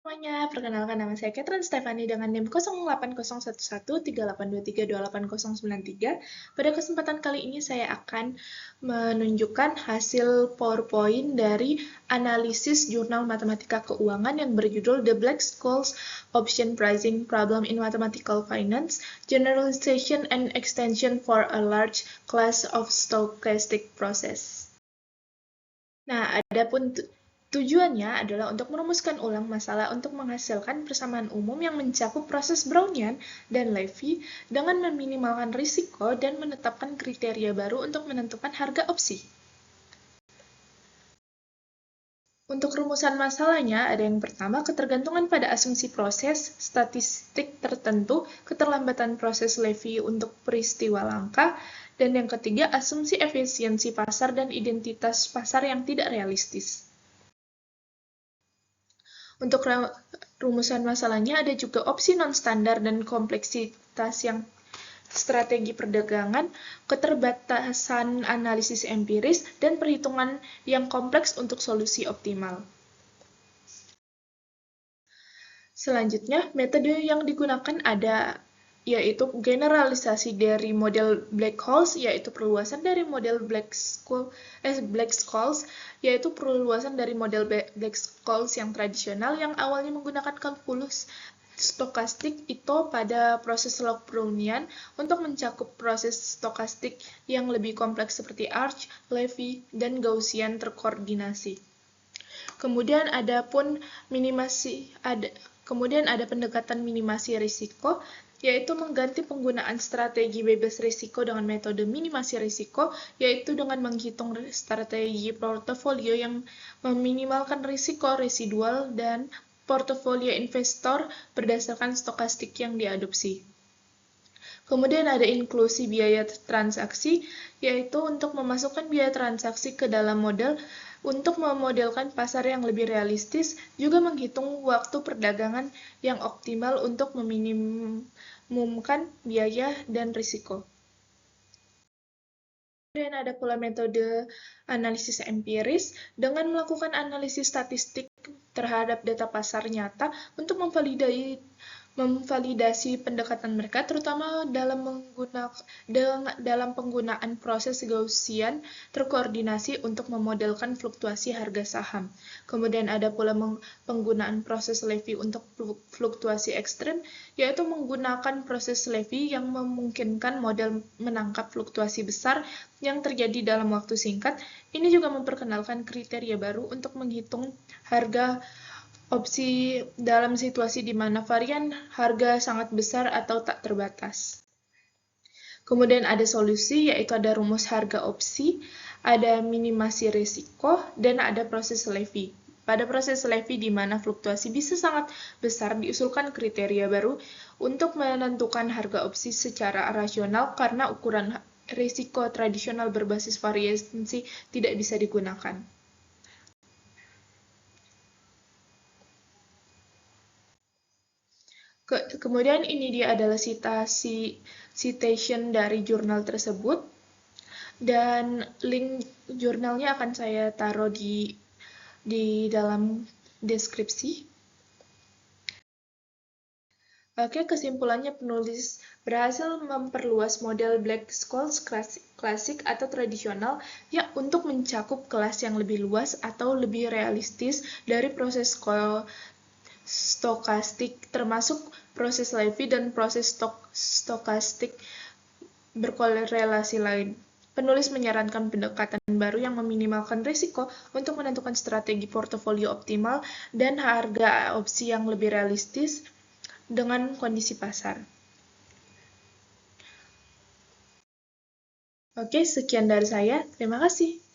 Semuanya, perkenalkan nama saya Catherine Stefani dengan NIM 08011382328093. Pada kesempatan kali ini saya akan menunjukkan hasil PowerPoint dari analisis jurnal matematika keuangan yang berjudul The Black-Scholes Option Pricing Problem in Mathematical Finance, Generalization and Extension for a Large Class of Stochastic Process. Nah, adapun tujuannya adalah untuk merumuskan ulang masalah untuk menghasilkan persamaan umum yang mencakup proses Brownian dan Levy dengan meminimalkan risiko dan menetapkan kriteria baru untuk menentukan harga opsi. Untuk rumusan masalahnya, ada yang pertama, ketergantungan pada asumsi proses, statistik tertentu, keterlambatan proses Levy untuk peristiwa langka, dan yang ketiga, asumsi efisiensi pasar dan identitas pasar yang tidak realistis. Untuk rumusan masalahnya ada juga opsi non-standar dan kompleksitas yang strategi perdagangan, keterbatasan analisis empiris, dan perhitungan yang kompleks untuk solusi optimal. Selanjutnya, metode yang digunakan ada yaitu generalisasi dari model black holes, yaitu perluasan dari model Black-Scholes, yaitu perluasan dari model Black-Scholes yang tradisional yang awalnya menggunakan kalkulus stokastik itu pada proses log Brownian untuk mencakup proses stokastik yang lebih kompleks seperti Arch, Levy, dan Gaussian terkoordinasi. Kemudian ada pendekatan minimasi risiko, yaitu mengganti penggunaan strategi bebas risiko dengan metode minimasi risiko, yaitu dengan menghitung strategi portofolio yang meminimalkan risiko residual dan portofolio investor berdasarkan stokastik yang diadopsi. Kemudian ada inklusi biaya transaksi, yaitu untuk memasukkan biaya transaksi ke dalam model untuk memodelkan pasar yang lebih realistis, juga menghitung waktu perdagangan yang optimal untuk meminimumkan biaya dan risiko. Kemudian ada pula metode analisis empiris dengan melakukan analisis statistik terhadap data pasar nyata untuk memvalidasi pendekatan mereka, terutama dalam penggunaan proses Gaussian terkoordinasi untuk memodelkan fluktuasi harga saham. Kemudian ada pula penggunaan proses Levy untuk fluktuasi ekstrem, yaitu menggunakan proses Levy yang memungkinkan model menangkap fluktuasi besar yang terjadi dalam waktu singkat. Ini juga memperkenalkan kriteria baru untuk menghitung harga opsi dalam situasi di mana varian harga sangat besar atau tak terbatas. Kemudian ada solusi, yaitu ada rumus harga opsi, ada minimasi risiko, dan ada proses Levy. Pada proses Levy di mana fluktuasi bisa sangat besar, diusulkan kriteria baru untuk menentukan harga opsi secara rasional karena ukuran risiko tradisional berbasis variasi tidak bisa digunakan. Kemudian ini dia adalah citation dari jurnal tersebut, dan link jurnalnya akan saya taruh di dalam deskripsi. Oke, kesimpulannya penulis berhasil memperluas model Black-Scholes klasik atau tradisional ya untuk mencakup kelas yang lebih luas atau lebih realistis dari proses stokastik, termasuk proses Levy dan proses stokastik berkorelasi lain. Penulis menyarankan pendekatan baru yang meminimalkan risiko untuk menentukan strategi portofolio optimal dan harga opsi yang lebih realistis dengan kondisi pasar. Oke, sekian dari saya. Terima kasih.